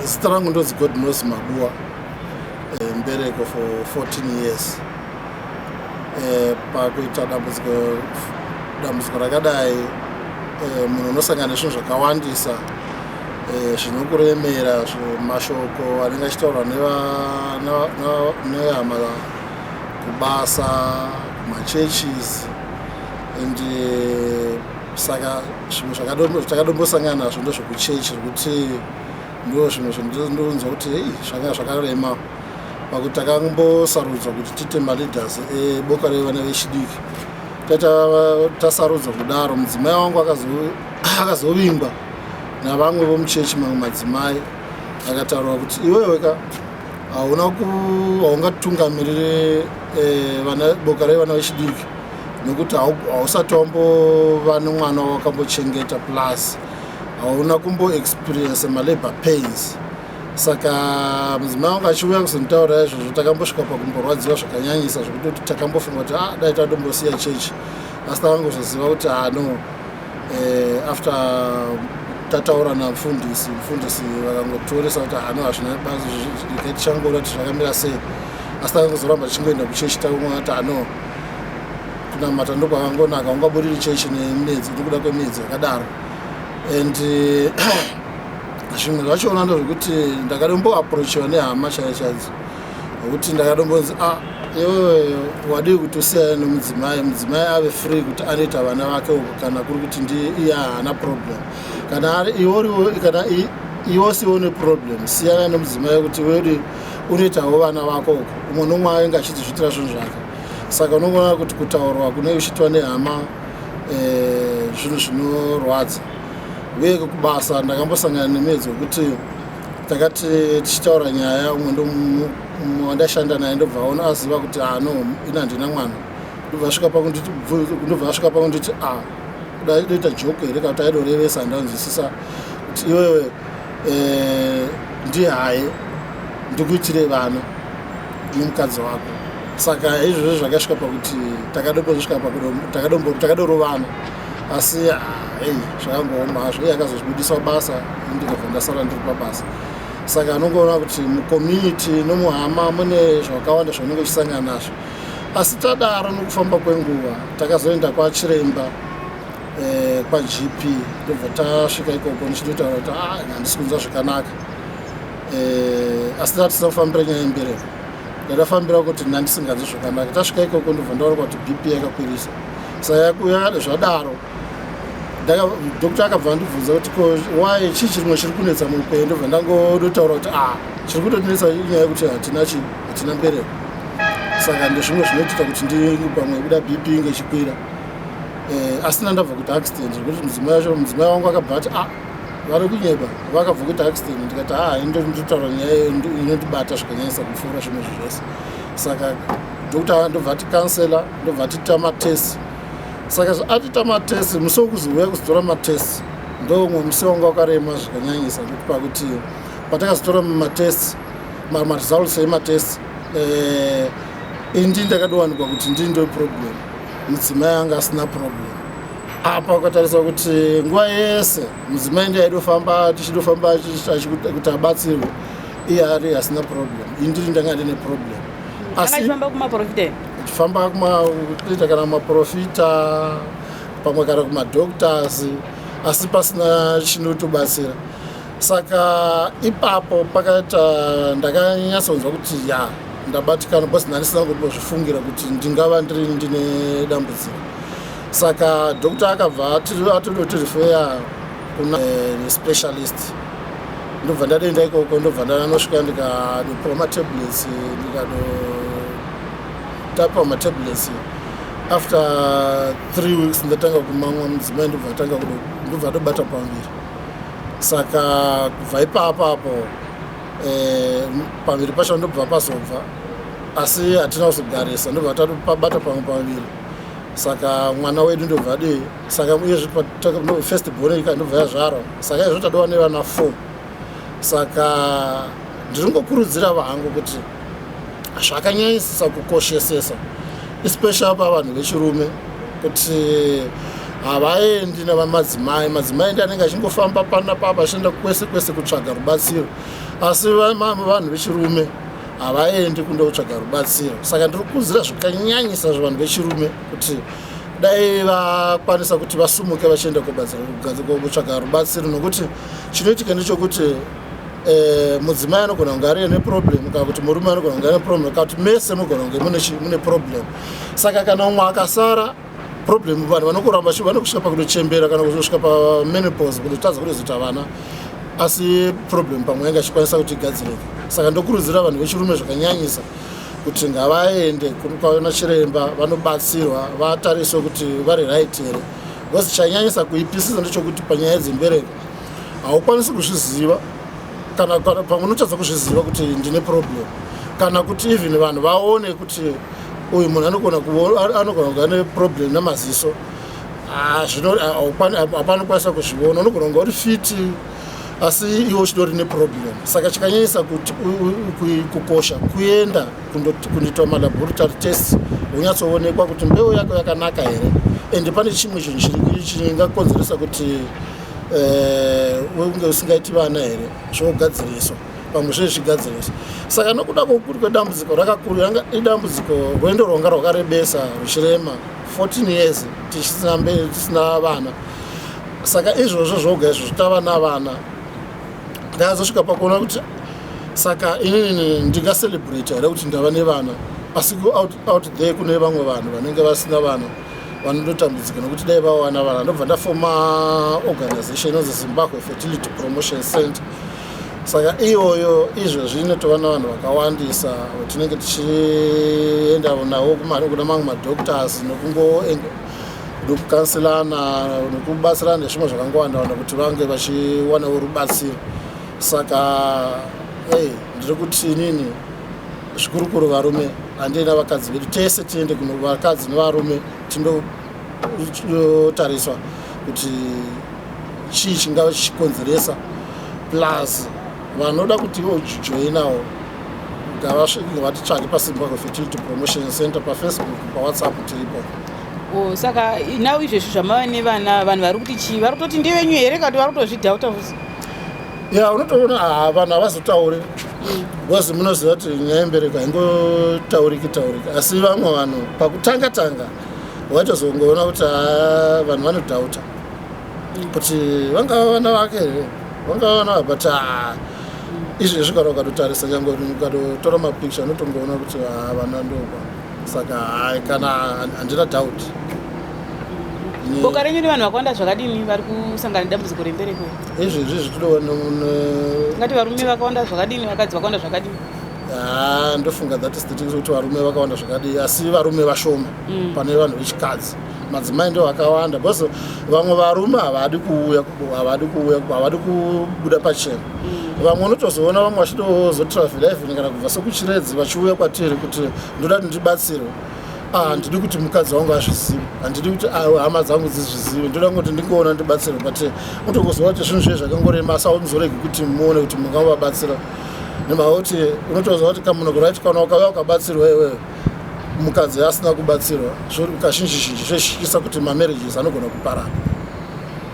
Zita rangu ndoZvaGodknows Mabuwa, mbereko for 14 years. Pakuita dambudziko rakadai, munhu unosangana nezvinhu zvakawandisa zvinokuremera, mashoko anenge achitaurwa nehama kubasa, kumachurches, and saka zvinhu zvakadombosangana nazvo ndozvekuchechi, zvekuti ndo zvinhu zvindinonzwa kuti zvanga zvakarema pakuti takambosarudzwa kuti tiite maleaders eboka revana vechidiki. Tasarudzwa kudaro, mudzimai wangu akazovingwa navamwe vomuchechi, mamwe madzimai akataurwa kuti iweweka haungatungamirire boka revana vechidiki nekuti hausati wambova nemwana wakambochengeta, plus hauna kumboexperience malabor pains. Saka mudzimai wangu achiuya kuzonditaura izvozvo, takambosvika pakumborwadziwa zvakanyanyisa zvekuti takambofunga kuti dai tadombosiya chechi, asi takangozoziva kuti no, after tataura namufundisi vakangotoresa kuti no, hazvina basa tichangoona kuti zvakamira sei, asi takangozoramba tichingoenda kuchechi takumwa kuti no, kunamata ndokwakangonaka, ungaburiri chechi nekuda kwemwedzi yakadaro. And zvimwe zvachona ndozvekuti ndakadomboaprochiwa nehama chaichadzo, nokuti ndakadombonzi iwewe wadi kutosiya nemudzimai, mudzimai ave free kuti anoita vana vake kana kuri kuti iye haana problem, kana iwo siwo neproblem, siyana nemudzimai kuti weudi unoitawo vana vako uko, umwe nomwe ainge achizviitira zvinhu zvake. Saka unongoona kuti kutaurwa kune uchitwa nehama zvinhu zvinorwadza. Uye kubasa ndakambosangana nemwedzi wekuti takati tichitaura nyaya, umwe wandashanda naye ndobva aona aziva kuti no, ina handina mwana, ndobva asvika pakunditi kudai doita joke here, kuti aidorevesa, handanzwisisa kuti iwewe ndihaye ndikuitire vana nomukadzi wako. Saka izvozvo zvakasvika pakuti takadorovana, asi zvakangooma hazvo. Iye akazozvibudisa basa, ndikabva ndasara ndiri pabasa. Saka anongoona kuti mucommunity nomuhama mune zvakawanda zvaunenge uchisangana nazvo, asi tadaro nokufamba kwenguva takazoenda kwachiremba, kwaGP, ndobva tasvika ikoko ndichitotaura kuti handisi kunzwa zvakanaka, asi tatisafambira nyaya yembereko. Ndakafambira kuti ndandisinganzwi zvakanaka. Tasvika ikoko ndobva ndaona kuti BP yakakwirisa. Saka yakade zvadaro, dhokota akabva andibvunza kuti why chii chimwe chiri kunetsa muupenyu, ndobva ndangotaura kuti chiri kutotinetsa inyaya yekuti hatina mbereko. Saka ndezvimwe zvinoita kuti pamwe kuda BP inge ichikwira, asina ndabva kuti accident, zvekuti mudzimai wangu akabva ati vari kunyeba, vakabva kuti accident. Ndikati ndotaura nyaya inondibata zvakanyanyisa kupfuura zvimwe zvose. Saka dhokota ndobva atikansela, ndobva atita matest. Saka atita matest, musi wokuzouya kuzotora matest ndomwe musi wanga wakarema zvakanyanyisa, pakuti patakazotora matest, maresults ematest, indi ndakadowanikwa kuti ndindo problem, mudzimai anga asina problem. Apa ukatarisa kuti nguva yese mudzimai ndiye aidofamba kuti abatsirwe, iye ari asina problem, indiri ndanga ndine problem. Akachifamba kumaprofita, kuchifamba kuita kana maprofita, pamwe kana kumadoctors, asi pasina chinotobatsira. Saka ipapo pakaita ndakanyatsonzwa kuti ndabatikana, basi ndandisina kumbozvifungira kuti ndingava ndine dambudziko. Saka dhokota akabva atodotirifeya kuna specialist. Ndobva ndadenda ikoko, ndobva ndanosvika ndikadopiwa matablets, ndikadotapa matablets. After 3 weeks ndatanga kumamwa, mudzimai ndobva atobata pamuviri. Saka kubva ipapo pamuviri pacho ndobva pazobva, asi hatina kuzogarisa, ndobva tatobata pamwe pamuviri. Saka mwana wedu ndobva saka uyezve first born ndobva yazvarwa. Saka izvo tadova nevana 4. Saka ndiringokurudzira vangu kuti zvakanyanyisisa kukoshesesa, especially pavanhu vechirume, kuti havaendi nevamadzimai. Madzimai ndi anenge achingofamba panapapa achienda kwese kwese kutsvaga rubatsiro, asi vanhu vechirume havaendi kundotsvaga rubatsiro. Saka ndiri kukuudzira zvakanyanyisa zvavanhu vechirume kuti dai vakwanisa kuti vasumuke vachienda kutsvaga rubatsiro, nokuti chinoitika ndechekuti mudzimai anogona kunge ari neproblem kana kuti murume anogona kunge ane problem kana kuti mese mugona kunge mune problem. Saka kana umwe akasara problem, vanhu vanokuramba vanokusvika pakutochembera kana kusvika pamenopause kutotadza kutozita vana, asi problem pamwe yanga achikwanisa kuti igadzirike. Saka ndokurudzira vanhu vechirumwe zvakanyanyisa kuti ngavaende kuna chiremba vanobatsirwa, vatariswe kuti vari right here. Because chanyanyisa kuipisisa ndechekuti panyaya dzembereko haukwanisi kuzviziva, kana pamwe unotadza kuzviziva kuti ndine problem, kana kuti even vanhu vaone kuti uyu munhu anogona kunge ane problem namaziso, hapana kwanisa kuzviona. Unogona kunge uri fiti asi iwe uchidori neproblem. Saka chikanyanyisa kukosha kuenda kundoita malaboratory test, unyatsoonekwa kuti mbeu yako yakanaka here, ende pane chimwe chinhu chingakonzeresa kuti unge usingaiti vana here, zvogadziriswa pamwe zvezvigadziriswa. Saka nokuda kwokuri kwedambudziko rakakuru, yanga idambudziko rwendo rwanga rwakarebesa ruchirema 14 years tisina vana. Saka izvozvo zvoga izvo zvitava navana ndakazosvika pakuona kuti saka inini ndingaselebrate here kuti ndava nevana, asi out there kune vamwe vanhu vanenge vasina vana vanondotambudzika nokuti dai vawana vana. Ndobva ndafoma organization inonzi Zimbabwe Fertility Promotion Center. Saka iyoyo izvozvi inotova navanhu vakawandisa tinenge tichienda navo kuna mamwe madoctors nokukanselana nokubatsirana nezvimwe zvakangowanda kuti vange vachiwanawo rubatsiro. Saka ndiri kuti inini zvikurukuru varume handina vakadzi vedu, tese tiende kuno vakadzi nevarume tindotariswa kuti chii chingava chichikonzeresa, plus vanoda kuti vojoinawo ngavasvike vatitsvake paZimbabwe Fertility Promotion Center paFacebook, paWhatsApp tiripo. Saka nawo izvezvi zvamava nevana, vanhu vari kuti chii, vari kutoti ndevenyu here kana kuti vari kutozvidhauta fusi? Ya, unotoona vanhu havazotauri because munoziva kuti nyaya yembereko haingotauriki, asi vamwe vanhu pakutanga waitozongoona kuti vanhu vanodhauta kuti vangava vana vake here, vangava vana, but izvezvi kana ukatotarisa nyange ukatotora mapicture unotongoona kuti vana ndokwa. Saka kana handina doubt. Boka renyu nevanhu vakawanda zvakadini vari kusangana nedambudziko rembereko? Izvezvi zvitoona ngati varume vakawanda zvakadini, vakadzi vakawanda zvakadini? Ndofunga that is the thing, kuti varume vakawanda zvakadini, asi varume vashoma pane vanhu vechikadzi. Madzimai ndo vakawanda because vamwe varume havadi kubuda pachena. Vamwe unotozoona vamwe vachitozotravel even kana kubva sokuchiredzi vachiuya kwatiri kuti ndoda kuti ndibatsirwe. Handidi kuti mukadzi wangu azvizive, handidi kuti hama dzangu dzizvizive, ndoda kuti ndingoona ndibatsirwe, but unotokuziva kuti zvinhu zviye zvakangorema unozoregi kuti muone kuti mungamubatsira. Nemauti unotoziva kuti kamunhu kana ukauya ukabatsirwa iwewe mukadzi asina kubatsirwa, kazhinji zvezvikisa kuti mamarriages anogona kuparara.